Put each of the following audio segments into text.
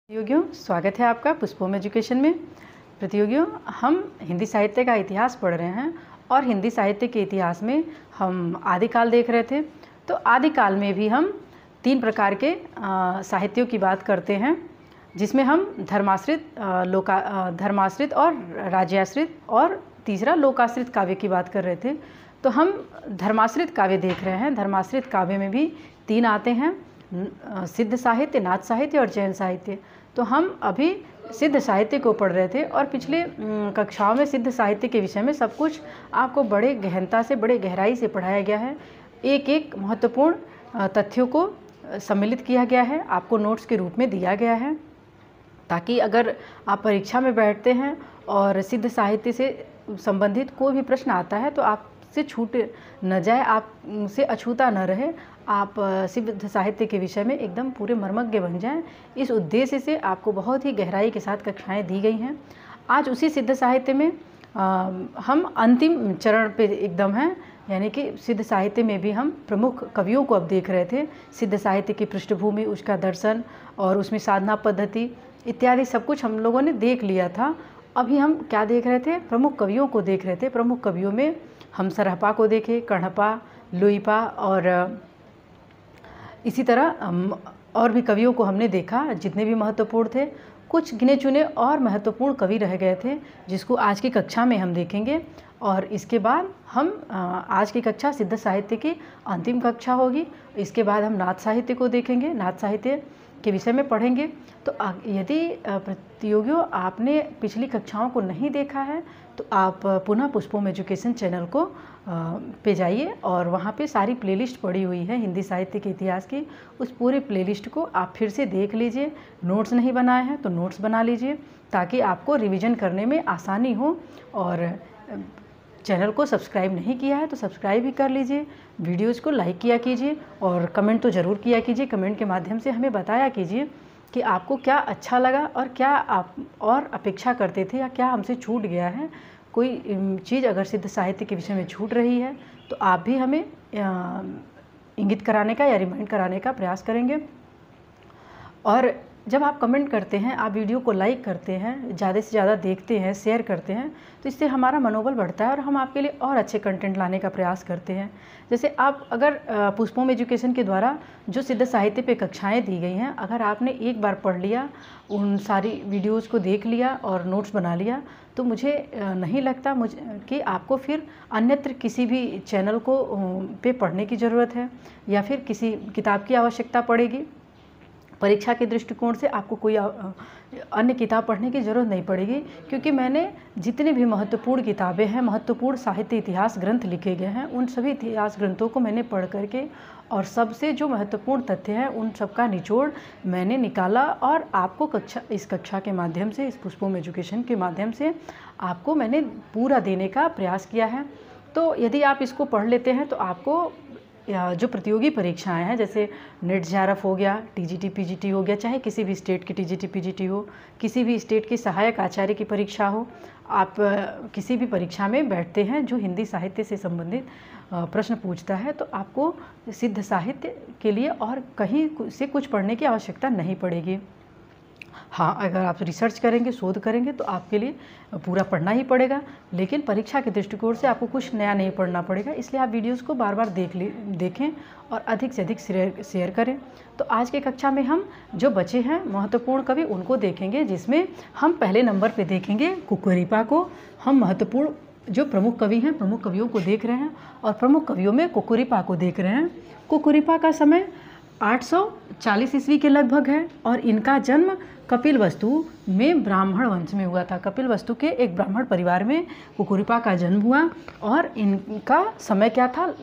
प्रतियोगियों, स्वागत है आपका पुष्पोम एजुकेशन में। प्रतियोगियों, हम हिंदी साहित्य का इतिहास पढ़ रहे हैं और हिंदी साहित्य के इतिहास में हम आदिकाल देख रहे थे। तो आदिकाल में भी हम 3 प्रकार के साहित्यों की बात करते हैं, जिसमें हम धर्माश्रित और राज्याश्रित और तीसरा लोकाश्रित काव्य की बात कर रहे थे। तो हम धर्माश्रित काव्य देख रहे हैं। धर्माश्रित काव्य में भी 3 आते हैं, सिद्ध साहित्य, नाथ साहित्य और जैन साहित्य। तो हम अभी सिद्ध साहित्य को पढ़ रहे थे और पिछले कक्षाओं में सिद्ध साहित्य के विषय में सब कुछ आपको बड़े गहनता से, बड़े गहराई से पढ़ाया गया है। एक एक महत्वपूर्ण तथ्यों को सम्मिलित किया गया है, आपको नोट्स के रूप में दिया गया है, ताकि अगर आप परीक्षा में बैठते हैं और सिद्ध साहित्य से संबंधित कोई भी प्रश्न आता है तो आपसे छूट न जाए, आपसे अछूता न रहे, आप सिद्ध साहित्य के विषय में एकदम पूरे मर्मज्ञ बन जाएं। इस उद्देश्य से आपको बहुत ही गहराई के साथ कक्षाएं दी गई हैं। आज उसी सिद्ध साहित्य में हम अंतिम चरण पे एकदम हैं, यानी कि सिद्ध साहित्य में भी हम प्रमुख कवियों को अब देख रहे थे। सिद्ध साहित्य की पृष्ठभूमि, उसका दर्शन और उसमें साधना पद्धति इत्यादि सब कुछ हम लोगों ने देख लिया था। अभी हम क्या देख रहे थे? प्रमुख कवियों को देख रहे थे। प्रमुख कवियों में हम सरहपा को देखे, कर्णपा, लुइपा और इसी तरह और भी कवियों को हमने देखा, जितने भी महत्वपूर्ण थे। कुछ गिने चुने और महत्वपूर्ण कवि रह गए थे, जिसको आज की कक्षा में हम देखेंगे। और इसके बाद हम आज की कक्षा सिद्ध साहित्य की अंतिम कक्षा होगी। इसके बाद हम नाथ साहित्य को देखेंगे, नाथ साहित्य के विषय में पढ़ेंगे। तो यदि प्रतियोगियों आपने पिछली कक्षाओं को नहीं देखा है तो आप पुनः पुष्पोम एजुकेशन चैनल को पे जाइए और वहाँ पे सारी प्लेलिस्ट पड़ी हुई है हिंदी साहित्य के इतिहास की। उस पूरे प्लेलिस्ट को आप फिर से देख लीजिए। नोट्स नहीं बनाए हैं तो नोट्स बना लीजिए, ताकि आपको रिवीजन करने में आसानी हो। और चैनल को सब्सक्राइब नहीं किया है तो सब्सक्राइब भी कर लीजिए, वीडियोज़ को लाइक किया कीजिए और कमेंट तो ज़रूर किया कीजिए। कमेंट के माध्यम से हमें बताया कीजिए कि आपको क्या अच्छा लगा और क्या आप और अपेक्षा करते थे, या क्या हमसे छूट गया है। कोई चीज़ अगर सिद्ध साहित्य के विषय में छूट रही है तो आप भी हमें इंगित कराने का या रिमाइंड कराने का प्रयास करेंगे। और जब आप कमेंट करते हैं, आप वीडियो को लाइक करते हैं, ज़्यादा से ज़्यादा देखते हैं, शेयर करते हैं, तो इससे हमारा मनोबल बढ़ता है और हम आपके लिए और अच्छे कंटेंट लाने का प्रयास करते हैं। जैसे आप अगर पुष्पोम एजुकेशन के द्वारा जो सिद्ध साहित्य पे कक्षाएं दी गई हैं, अगर आपने एक बार पढ़ लिया, उन सारी वीडियोज़ को देख लिया और नोट्स बना लिया, तो मुझे नहीं लगता कि आपको फिर अन्यत्र किसी भी चैनल को पे पढ़ने की ज़रूरत है या फिर किसी किताब की आवश्यकता पड़ेगी। परीक्षा के दृष्टिकोण से आपको कोई अन्य किताब पढ़ने की ज़रूरत नहीं पड़ेगी, क्योंकि मैंने जितने भी महत्वपूर्ण किताबें हैं, महत्वपूर्ण साहित्य इतिहास ग्रंथ लिखे गए हैं, उन सभी इतिहास ग्रंथों को मैंने पढ़ करके और सबसे जो महत्वपूर्ण तथ्य हैं उन सब का निचोड़ मैंने निकाला और आपको इस कक्षा के माध्यम से, इस पुष्पोम एजुकेशन के माध्यम से आपको मैंने पूरा देने का प्रयास किया है। तो यदि आप इसको पढ़ लेते हैं तो आपको जो प्रतियोगी परीक्षाएं हैं, जैसे नेट जेआरएफ हो गया, टीजीटी पीजीटी हो गया, चाहे किसी भी स्टेट की टीजीटी पीजीटी हो, किसी भी स्टेट की सहायक आचार्य की परीक्षा हो, आप किसी भी परीक्षा में बैठते हैं जो हिंदी साहित्य से संबंधित प्रश्न पूछता है, तो आपको सिद्ध साहित्य के लिए और कहीं से कुछ पढ़ने की आवश्यकता नहीं पड़ेगी। हाँ, अगर आप रिसर्च करेंगे, शोध करेंगे, तो आपके लिए पूरा पढ़ना ही पड़ेगा, लेकिन परीक्षा के दृष्टिकोण से आपको कुछ नया नहीं पढ़ना पड़ेगा। इसलिए आप वीडियोज़ को बार बार देखें और अधिक से अधिक शेयर करें। तो आज की कक्षा में हम जो बचे हैं महत्वपूर्ण कवि उनको देखेंगे, जिसमें हम पहले नंबर पे देखेंगे कुकुरिपा को। हम महत्वपूर्ण जो प्रमुख कवि हैं, प्रमुख कवियों को देख रहे हैं और प्रमुख कवियों में कुकुरिपा को देख रहे हैं। कुकुरिपा का समय 840 ईस्वी के लगभग है और इनका जन्म कपिलवस्तु में ब्राह्मण वंश में हुआ था। कपिलवस्तु के एक ब्राह्मण परिवार में कुकुरिपा का जन्म हुआ और इनका समय क्या था?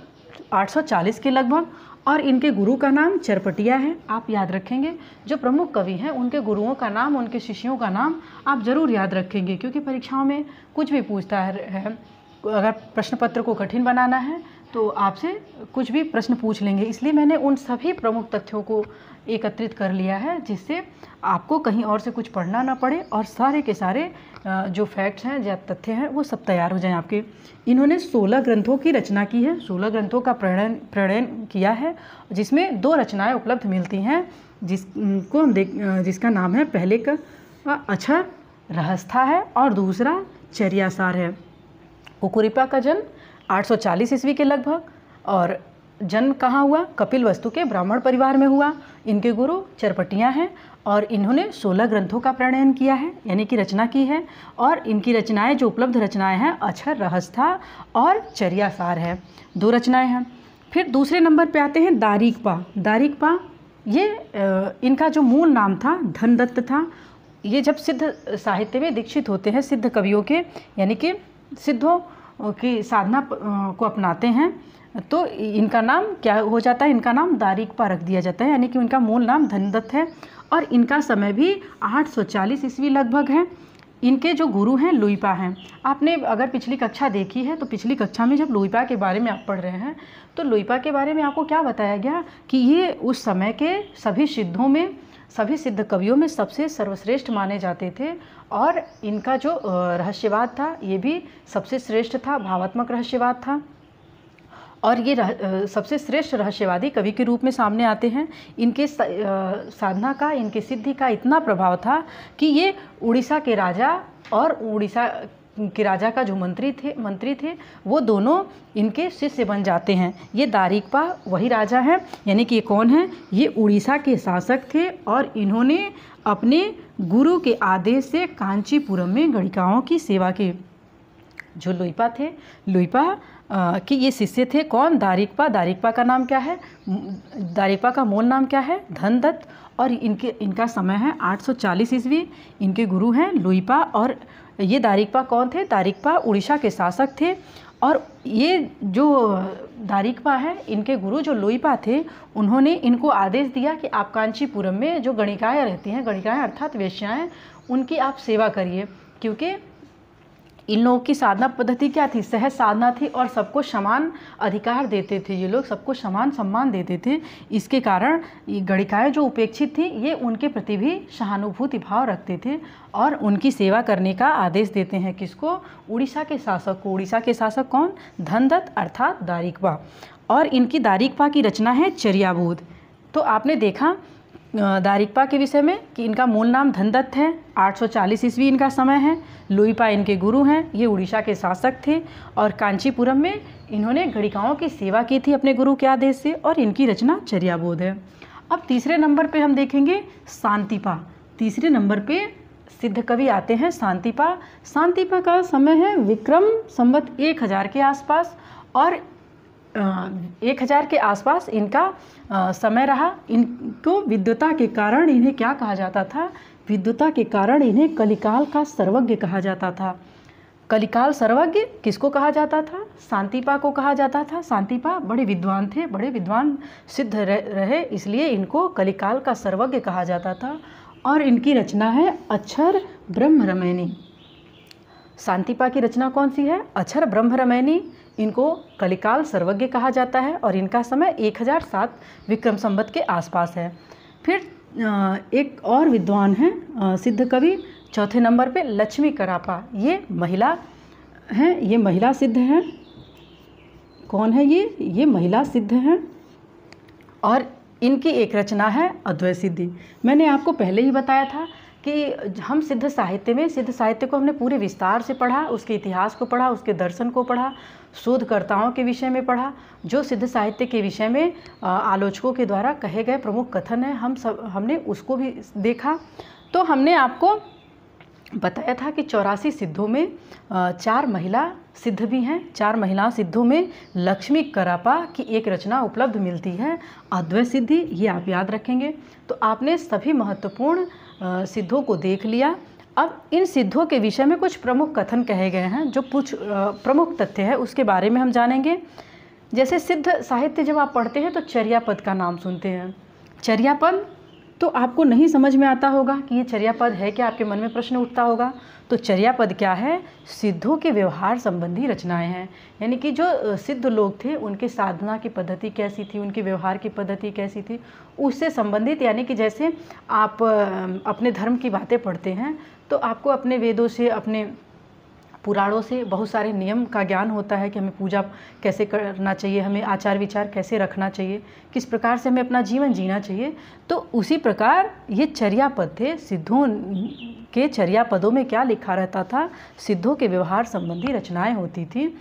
840 के लगभग। और इनके गुरु का नाम चरपटिया है। आप याद रखेंगे, जो प्रमुख कवि हैं उनके गुरुओं का नाम, उनके शिष्यों का नाम आप ज़रूर याद रखेंगे, क्योंकि परीक्षाओं में कुछ भी पूछता है। अगर प्रश्न पत्र को कठिन बनाना है तो आपसे कुछ भी प्रश्न पूछ लेंगे, इसलिए मैंने उन सभी प्रमुख तथ्यों को एकत्रित कर लिया है जिससे आपको कहीं और से कुछ पढ़ना ना पड़े और सारे के सारे जो फैक्ट्स हैं या तथ्य हैं वो सब तैयार हो जाएं आपके। इन्होंने 16 ग्रंथों की रचना की है, 16 ग्रंथों का प्रणयन किया है, जिसमें 2 रचनाएं उपलब्ध मिलती हैं जिसको हम जिसका नाम है, पहले का अक्षर रहस्था है और दूसरा चर्यासार है। कुकुरिपा का जन्म 840 ईस्वी के लगभग, और जन्म कहाँ हुआ? कपिलवस्तु के ब्राह्मण परिवार में हुआ। इनके गुरु चरपटिया हैं और इन्होंने 16 ग्रंथों का प्रणयन किया है, यानी कि रचना की है। और इनकी रचनाएं, जो उपलब्ध रचनाएं हैं, अक्षर रहस्था और चर्यासार है, 2 रचनाएं हैं। फिर दूसरे नंबर पे आते हैं दारिकपा। दारिकपा ये इनका जो मूल नाम था धनदत्त था। ये जब सिद्ध साहित्य में दीक्षित होते हैं, सिद्ध कवियों के यानी कि सिद्धों की साधना को अपनाते हैं, तो इनका नाम क्या हो जाता है? इनका नाम दारिकपा रख दिया जाता है, यानी कि उनका मूल नाम धनदत्त है। और इनका समय भी 840 ईस्वी लगभग है। इनके जो गुरु हैं लुइपा हैं। आपने अगर पिछली कक्षा देखी है तो पिछली कक्षा में जब लुइपा के बारे में आप पढ़ रहे हैं तो लुइपा के बारे में आपको क्या बताया गया कि ये उस समय के सभी सिद्धों में, सभी सिद्ध कवियों में सबसे सर्वश्रेष्ठ माने जाते थे। और इनका जो रहस्यवाद था ये भी सबसे श्रेष्ठ था, भावात्मक रहस्यवाद था। और ये सबसे श्रेष्ठ रहस्यवादी कवि के रूप में सामने आते हैं। इनके साधना का, इनके सिद्धि का इतना प्रभाव था कि ये उड़ीसा के राजा और उड़ीसा के राजा का जो मंत्री थे वो दोनों इनके शिष्य बन जाते हैं। ये दारिकपा वही राजा हैं, यानी कि ये कौन है? ये उड़ीसा के शासक थे और इन्होंने अपने गुरु के आदेश से कांचीपुरम में गणिकाओं की सेवा की। जो लुइपा थे, लुइपा कि ये शिष्य थे। कौन? दारिकपा। दारिकपा का नाम क्या है? दारिकपा का मूल नाम क्या है? धनदत्त। और इनका समय है 840 ईस्वी। इनके गुरु हैं लुइपा। और ये दारिकपा कौन थे? दारिकपा उड़ीसा के शासक थे। और ये जो दारिकपा है, इनके गुरु जो लुइपा थे, उन्होंने इनको आदेश दिया कि आप कांचीपुरम में जो गणिकाएँ रहती हैं, गणिकाएँ अर्थात वेश्याएँ, उनकी आप सेवा करिए, क्योंकि इन लोगों की साधना पद्धति क्या थी? सहज साधना थी और सबको समान अधिकार देते थे। ये लोग सबको समान सम्मान देते थे। इसके कारण ये गणिकाएँ जो उपेक्षित थी, ये उनके प्रति भी सहानुभूति भाव रखते थे और उनकी सेवा करने का आदेश देते हैं। किसको? उड़ीसा के शासक को। उड़ीसा के शासक कौन? धनदत्त अर्थात दारिकपा। और इनकी दारिकपा की रचना है चर्याबोध। तो आपने देखा दारिकपा के विषय में कि इनका मूल नाम धनदत्त है, 840 ईस्वी इनका समय है, लुइपा इनके गुरु हैं, ये उड़ीसा के शासक थे और कांचीपुरम में इन्होंने गणिकाओं की सेवा की थी अपने गुरु के आदेश से, और इनकी रचना चर्याबोध है। अब तीसरे नंबर पे हम देखेंगे शांतिपा। तीसरे नंबर पे सिद्ध कवि आते हैं शांतिपा। शांतिपा का समय है विक्रम संवत 1000 के आसपास, और 1000 के आसपास इनका समय रहा। इनको विद्वता के कारण इन्हें क्या कहा जाता था? विद्वता के कारण इन्हें कलिकाल का सर्वज्ञ कहा जाता था। कलिकाल सर्वज्ञ किसको कहा जाता था? शांतिपा को कहा जाता था। शांतिपा बड़े विद्वान थे, बड़े विद्वान सिद्ध रहे, इसलिए इनको कलिकाल का सर्वज्ञ कहा जाता था। और इनकी रचना है अक्षर ब्रह्मरमैनी। शांतिपा की रचना कौन सी है? अक्षर ब्रह्मरमैनी। इनको कलिकाल सर्वज्ञ कहा जाता है और इनका समय 1007 विक्रम संवत के आसपास है। फिर एक और विद्वान हैं सिद्ध कवि, चौथे नंबर पे लक्ष्मी करापा। ये महिला हैं, ये महिला सिद्ध हैं। कौन है ये? ये महिला सिद्ध हैं और इनकी एक रचना है अद्वैत सिद्धि। मैंने आपको पहले ही बताया था कि हम सिद्ध साहित्य को हमने पूरे विस्तार से पढ़ा, उसके इतिहास को पढ़ा, उसके दर्शन को पढ़ा, शोधकर्ताओं के विषय में पढ़ा, जो सिद्ध साहित्य के विषय में आलोचकों के द्वारा कहे गए प्रमुख कथन हैं, हमने उसको भी देखा। तो हमने आपको बताया था कि 84 सिद्धों में 4 महिला सिद्ध भी हैं। 4 महिला सिद्धों में लक्ष्मी करापा की एक रचना उपलब्ध मिलती है, अद्वैत सिद्धि। ये आप याद रखेंगे। तो आपने सभी महत्वपूर्ण सिद्धों को देख लिया। अब इन सिद्धों के विषय में कुछ प्रमुख कथन कहे गए हैं, जो कुछ प्रमुख तथ्य है उसके बारे में हम जानेंगे। जैसे सिद्ध साहित्य जब आप पढ़ते हैं तो चर्यापद का नाम सुनते हैं। चर्यापद तो आपको नहीं समझ में आता होगा कि ये चर्यापद है क्या, आपके मन में प्रश्न उठता होगा। तो चर्यापद क्या है? सिद्धों के व्यवहार संबंधी रचनाएं हैं। यानी कि जो सिद्ध लोग थे उनके साधना की पद्धति कैसी थी, उनके व्यवहार की पद्धति कैसी थी, उससे संबंधित। यानी कि जैसे आप अपने धर्म की बातें पढ़ते हैं तो आपको अपने वेदों से, अपने पुराणों से बहुत सारे नियम का ज्ञान होता है कि हमें पूजा कैसे करना चाहिए, हमें आचार विचार कैसे रखना चाहिए, किस प्रकार से हमें अपना जीवन जीना चाहिए। तो उसी प्रकार ये चर्यापद थे। सिद्धों के चर्यापदों में क्या लिखा रहता था? सिद्धों के व्यवहार संबंधी रचनाएं होती थी।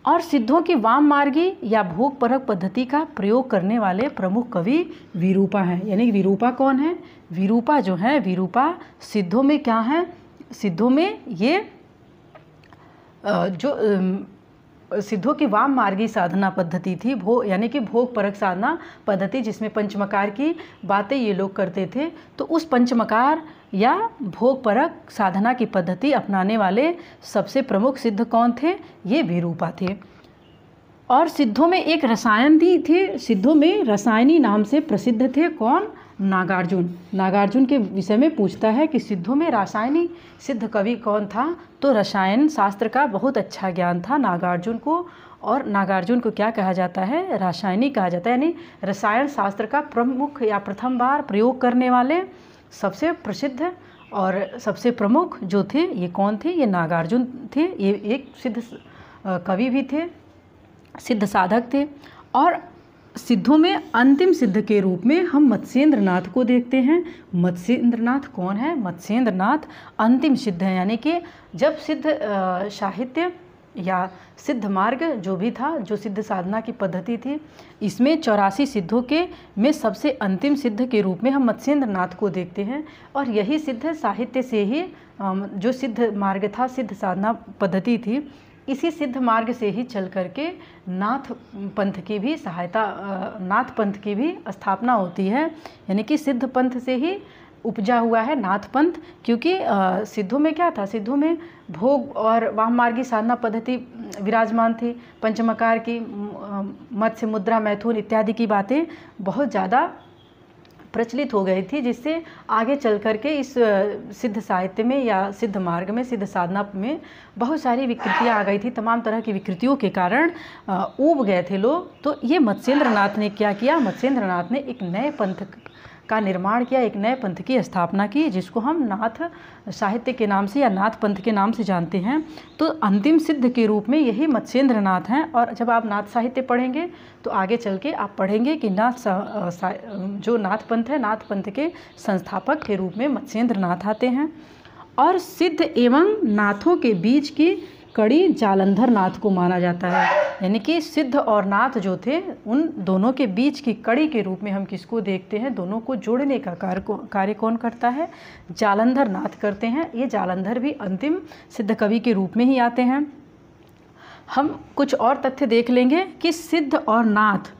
और सिद्धों की वाम मार्गी या भोग परक पद्धति का प्रयोग करने वाले प्रमुख कवि विरूपा हैं। यानी विरूपा कौन है? विरूपा जो है, विरूपा सिद्धों में क्या है? सिद्धों में ये जो सिद्धों की वाम मार्गी साधना पद्धति थी, यानी कि भोग परक साधना पद्धति, जिसमें पंचमकार की बातें ये लोग करते थे। तो उस पंचमकार या भोग परक साधना की पद्धति अपनाने वाले सबसे प्रमुख सिद्ध कौन थे? ये विरूपा थे। और सिद्धों में एक रसायन भी थे, सिद्धों में रसायनी नाम से प्रसिद्ध थे। कौन? नागार्जुन। नागार्जुन के विषय में पूछता है कि सिद्धों में रासायनी सिद्ध कवि कौन था? तो रसायन शास्त्र का बहुत अच्छा ज्ञान था नागार्जुन को। और नागार्जुन को क्या कहा जाता है? रासायनिक कहा जाता है। यानी रसायन शास्त्र का प्रमुख या प्रथम बार प्रयोग करने वाले सबसे प्रसिद्ध और सबसे प्रमुख जो थे, ये कौन थे? ये नागार्जुन थे। ये एक सिद्ध कवि भी थे, सिद्ध साधक थे। और सिद्धों में अंतिम सिद्ध के रूप में हम मत्स्येंद्र नाथ को देखते हैं। मत्स्येंद्र नाथ कौन है? मत्स्येंद्र नाथ अंतिम सिद्ध हैं। यानी कि जब सिद्ध साहित्य या सिद्ध मार्ग जो भी था, जो सिद्ध साधना की पद्धति थी, इसमें 84 सिद्धों के में सबसे अंतिम सिद्ध के रूप में हम मत्स्येंद्र नाथ को देखते हैं। और यही सिद्ध साहित्य से ही जो सिद्ध मार्ग था, सिद्ध साधना पद्धति थी, इसी सिद्ध मार्ग से ही चल करके नाथ पंथ की भी सहायता, नाथ पंथ की भी स्थापना होती है। यानी कि सिद्ध पंथ से ही उपजा हुआ है नाथ पंथ। क्योंकि सिद्धों में क्या था? सिद्धों में भोग और वाम मार्गी साधना पद्धति विराजमान थी। पंचमकार की, मत्स्य, मुद्रा, मैथुन इत्यादि की बातें बहुत ज़्यादा प्रचलित हो गई थी, जिससे आगे चल कर के इस सिद्ध साहित्य में या सिद्ध मार्ग में, सिद्ध साधना में बहुत सारी विकृतियाँ आ गई थी। तमाम तरह की विकृतियों के कारण ऊब गए थे लोग। तो ये मत्स्येंद्र नाथ ने क्या किया? मत्स्येंद्र नाथ ने एक नए पंथ का निर्माण किया, एक नए पंथ की स्थापना की, जिसको हम नाथ साहित्य के नाम से या नाथ पंथ के नाम से जानते हैं। तो अंतिम सिद्ध के रूप में यही मत्स्येंद्र नाथ हैं। और जब आप नाथ साहित्य पढ़ेंगे तो आगे चल के आप पढ़ेंगे कि जो नाथ पंथ है, नाथ पंथ के संस्थापक के रूप में मत्स्येंद्र नाथ आते हैं। और सिद्ध एवं नाथों के बीच की कड़ी जालंधर नाथ को माना जाता है। यानी कि सिद्ध और नाथ जो थे, उन दोनों के बीच की कड़ी के रूप में हम किसको देखते हैं? दोनों को जोड़ने का कार्य कौन करता है? जालंधर नाथ करते हैं। ये जालंधर भी अंतिम सिद्ध कवि के रूप में ही आते हैं। हम कुछ और तथ्य देख लेंगे कि सिद्ध और नाथ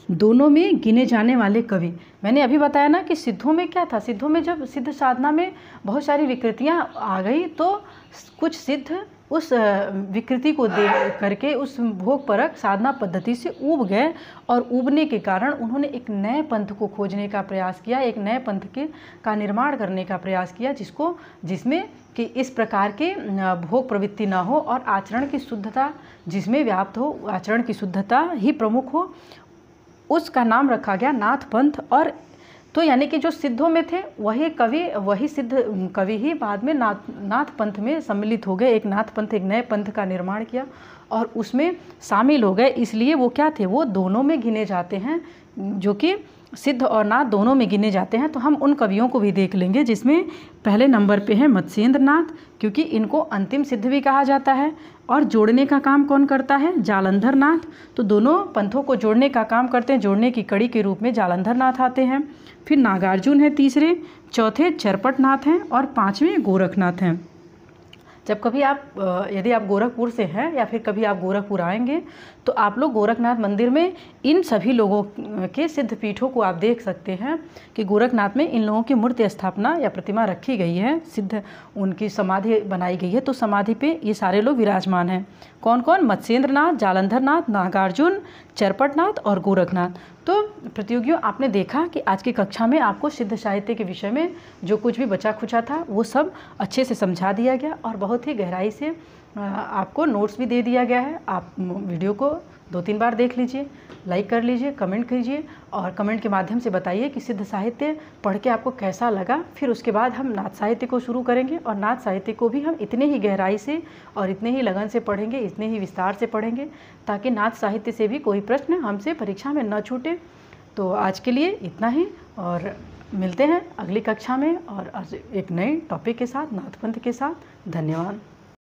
दोनों में गिने जाने वाले कवि। मैंने अभी बताया ना कि सिद्धों में क्या था? सिद्धों में जब सिद्ध साधना में बहुत सारी विकृतियाँ आ गई तो कुछ सिद्ध उस विकृति को देख करके उस भोग परक साधना पद्धति से ऊब गए। और ऊबने के कारण उन्होंने एक नए पंथ को खोजने का प्रयास किया, एक नए पंथ का निर्माण करने का प्रयास किया, जिसमें कि इस प्रकार के भोग प्रवृत्ति ना हो और आचरण की शुद्धता जिसमें व्याप्त हो, आचरण की शुद्धता ही प्रमुख हो, उसका नाम रखा गया नाथ पंथ। और तो यानी कि जो सिद्धों में थे वही सिद्ध कवि ही बाद में नाथ पंथ में सम्मिलित हो गए। एक नाथ पंथ, एक नए पंथ का निर्माण किया और उसमें शामिल हो गए। इसलिए वो क्या थे? वो दोनों में गिने जाते हैं, जो कि सिद्ध और नाथ दोनों में गिने जाते हैं। तो हम उन कवियों को भी देख लेंगे, जिसमें पहले नंबर पे है मत्स्येंद्र नाथ, क्योंकि इनको अंतिम सिद्ध भी कहा जाता है। और जोड़ने का काम कौन करता है? जालंधर नाथ। तो दोनों पंथों को जोड़ने का काम करते हैं, जोड़ने की कड़ी के रूप में जालंधर नाथ आते हैं। फिर नागार्जुन है तीसरे, चौथे चरपट नाथ हैं और पाँचवें गोरखनाथ हैं। जब कभी आप यदि आप गोरखपुर से हैं या फिर कभी आप गोरखपुर आएंगे तो आप लोग गोरखनाथ मंदिर में इन सभी लोगों के सिद्ध पीठों को आप देख सकते हैं कि गोरखनाथ में इन लोगों की मूर्ति स्थापना या प्रतिमा रखी गई है, सिद्ध उनकी समाधि बनाई गई है। तो समाधि पे ये सारे लोग विराजमान हैं। कौन कौन? मत्स्येंद्र नाथ, जालंधर नाथ, नागार्जुन, चरपट नाथ और गोरखनाथ। तो प्रतियोगियों, आपने देखा कि आज की कक्षा में आपको सिद्ध साहित्य के विषय में जो कुछ भी बचा खुचा था वो सब अच्छे से समझा दिया गया और बहुत ही गहराई से आपको नोट्स भी दे दिया गया है। आप वीडियो को 2-3 बार देख लीजिए, लाइक कर लीजिए, कमेंट कीजिए और कमेंट के माध्यम से बताइए कि सिद्ध साहित्य पढ़ के आपको कैसा लगा। फिर उसके बाद हम नाथ साहित्य को शुरू करेंगे और नाथ साहित्य को भी हम इतने ही गहराई से और इतने ही लगन से पढ़ेंगे, इतने ही विस्तार से पढ़ेंगे ताकि नाथ साहित्य से भी कोई प्रश्न हमसे परीक्षा में न छूटे। तो आज के लिए इतना ही और मिलते हैं अगली कक्षा में और एक नए टॉपिक के साथ, नाथपंथ के साथ। धन्यवाद।